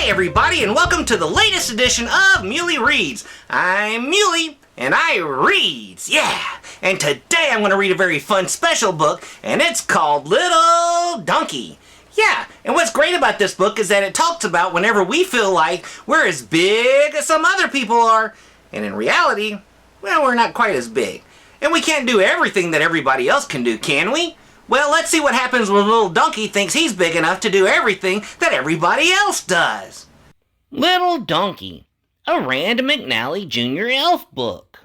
Hi everybody, and welcome to the latest edition of Muley Reads. I'm Muley, and I reads, yeah! And today I'm going to read a very fun special book, and it's called Little Donkey. Yeah, and what's great about this book is that it talks about whenever we feel like we're as big as some other people are, and in reality, well, we're not quite as big. And we can't do everything that everybody else can do, can we? Well, let's see what happens when Little Donkey thinks he's big enough to do everything that everybody else does. Little Donkey, a Rand McNally Jr. elf book.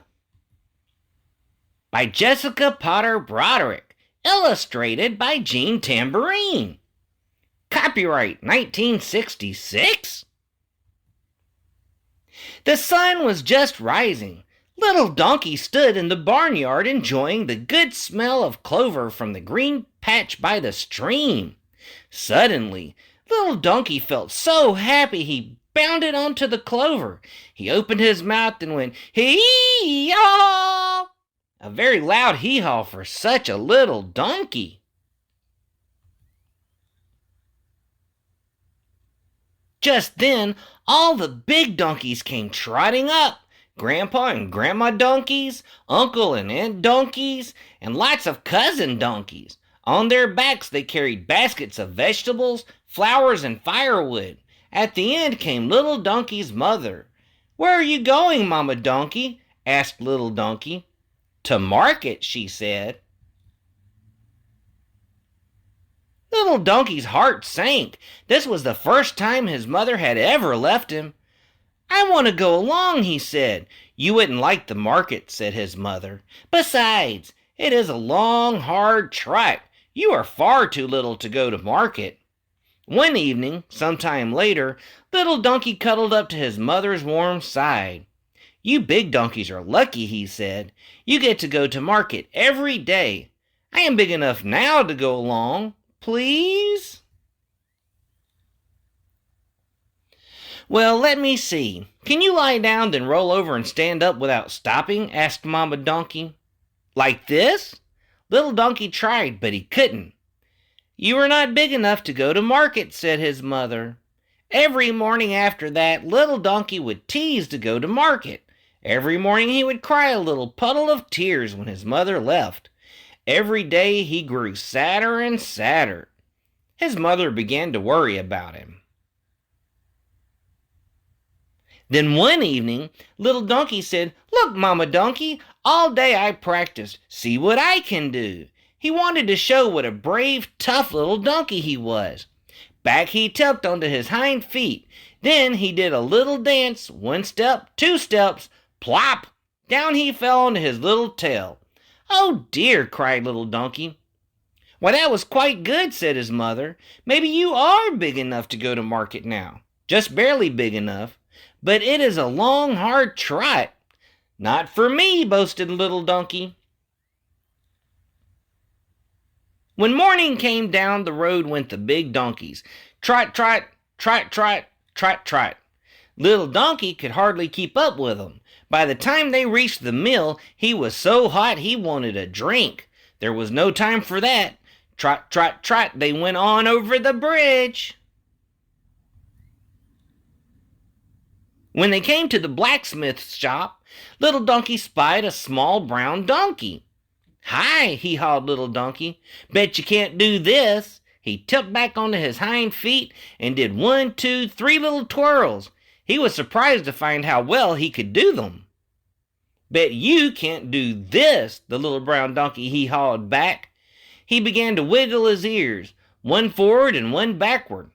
By Jessica Potter Broderick, illustrated by Jean Tambourine. Copyright 1966. The sun was just rising. Little Donkey stood in the barnyard enjoying the good smell of clover from the green patch by the stream. Suddenly, Little Donkey felt so happy he bounded onto the clover. He opened his mouth and went, hee-haw! A very loud hee-haw for such a little donkey. Just then, all the big donkeys came trotting up. Grandpa and Grandma donkeys, Uncle and Aunt donkeys, and lots of cousin donkeys. On their backs they carried baskets of vegetables, flowers, and firewood. At the end came Little Donkey's mother. "Where are you going, Mama Donkey?" asked Little Donkey. "To market," she said. Little Donkey's heart sank. This was the first time his mother had ever left him. "I want to go along," he said. "You wouldn't like the market," said his mother. "Besides, it is a long, hard trot. You are far too little to go to market." One evening, some time later, Little Donkey cuddled up to his mother's warm side. "You big donkeys are lucky," he said. "You get to go to market every day. I am big enough now to go along. Please?" "Well, let me see. Can you lie down, then roll over and stand up without stopping?" asked Mama Donkey. "Like this?" Little Donkey tried, but he couldn't. "You are not big enough to go to market," said his mother. Every morning after that, Little Donkey would tease to go to market. Every morning he would cry a little puddle of tears when his mother left. Every day he grew sadder and sadder. His mother began to worry about him. Then one evening, Little Donkey said, "Look, Mama Donkey, all day I practiced. See what I can do." He wanted to show what a brave, tough little donkey he was. Back he tipped onto his hind feet. Then he did a little dance, 1 step, 2 steps, plop! Down he fell onto his little tail. "Oh dear," cried Little Donkey. "Why, that was quite good," said his mother. "Maybe you are big enough to go to market now. Just barely big enough. But it is a long, hard trot." "Not for me," boasted Little Donkey. When morning came, down the road went the big donkeys. Trot, trot, trot, trot, trot, trot. Little Donkey could hardly keep up with them. By the time they reached the mill, he was so hot he wanted a drink. There was no time for that. Trot, trot, trot, they went on over the bridge. When they came to the blacksmith's shop, Little Donkey spied a small brown donkey. "Hi," hee-hawed Little Donkey. "Bet you can't do this." He tipped back onto his hind feet and did 1, 2, 3 little twirls. He was surprised to find how well he could do them. "Bet you can't do this," the little brown donkey hee-hawed back. He began to wiggle his ears, one forward and one backward.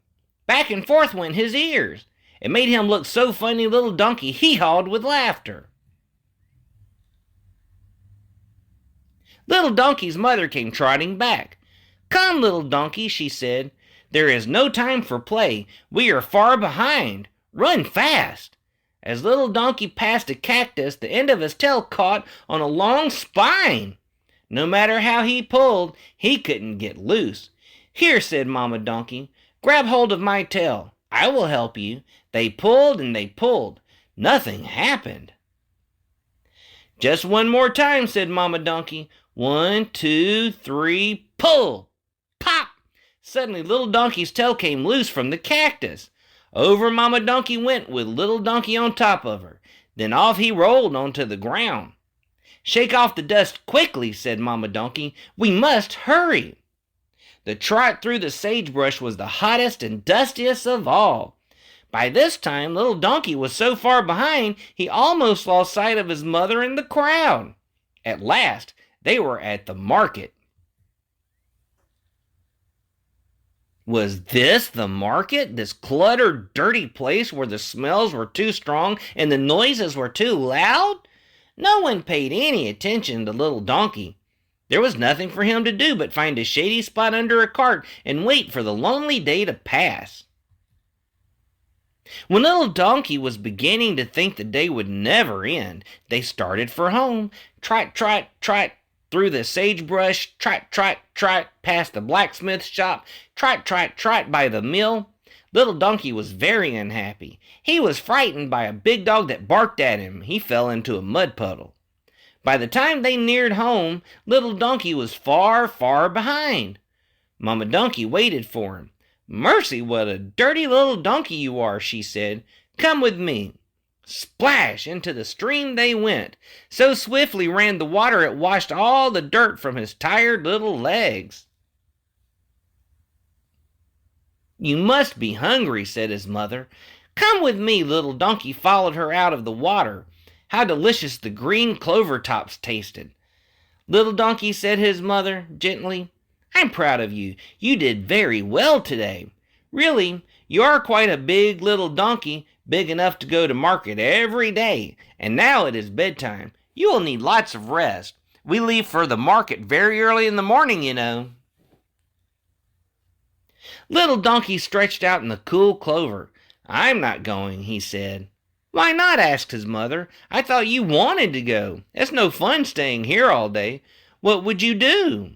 Back and forth went his ears. It made him look so funny Little Donkey hee-hawed with laughter. Little Donkey's mother came trotting back. "Come, Little Donkey," she said. "There is no time for play. We are far behind. Run fast." As Little Donkey passed a cactus, the end of his tail caught on a long spine. No matter how he pulled, he couldn't get loose. "Here," said Mama Donkey, "grab hold of my tail. I will help you." They pulled and they pulled. Nothing happened. "Just one more time," said Mama Donkey. 1, 2, 3, pull! Pop! Suddenly Little Donkey's tail came loose from the cactus. Over Mama Donkey went with little donkey on top of her. Then off he rolled onto the ground. "Shake off the dust quickly," said Mama Donkey. "We must hurry." The trot through the sagebrush was the hottest and dustiest of all. By this time, little donkey was so far behind he almost lost sight of his mother in the crowd. At last, they were at the market. Was this the market? This cluttered, dirty place where the smells were too strong and the noises were too loud? No one paid any attention to little donkey. There was nothing for him to do but find a shady spot under a cart and wait for the lonely day to pass. When little donkey was beginning to think the day would never end, they started for home. Trot, trot, trot through the sagebrush, trot, trot, trot past the blacksmith shop, trot, trot, trot by the mill. Little donkey was very unhappy. He was frightened by a big dog that barked at him. He fell into a mud puddle. By the time they neared home, little donkey was far, far behind. Mama Donkey waited for him. "Mercy, what a dirty little donkey you are," she said. "Come with me." Splash! Into the stream they went. So swiftly ran the water it washed all the dirt from his tired little legs. "You must be hungry," said his mother. "Come with me." Little donkey followed her out of the water. How delicious the green clover tops tasted. "Little donkey," said his mother gently, "I'm proud of you. You did very well today. Really, you are quite a big little donkey, big enough to go to market every day. And now it is bedtime. You will need lots of rest. We leave for the market very early in the morning, you know." Little donkey stretched out in the cool clover. "I'm not going," he said. "Why not?" asked his mother. "I thought you wanted to go. It's no fun staying here all day. What would you do?"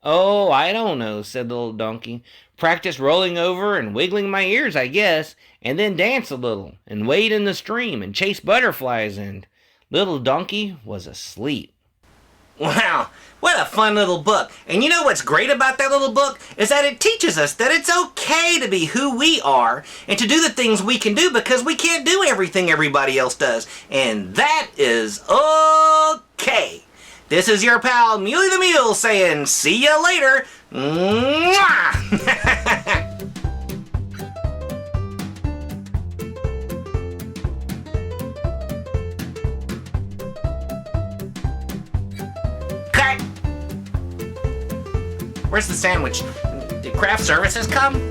"Oh, I don't know," said the little donkey. "Practice rolling over and wiggling my ears, I guess, and then dance a little, and wade in the stream, and chase butterflies." And little donkey was asleep. Wow, what a fun little book. And you know what's great about that little book is that it teaches us that it's okay to be who we are and to do the things we can do because we can't do everything everybody else does. And that is okay. This is your pal Muley the Mule saying see ya later. Mwah! Cut! Where's the sandwich? Did craft services come?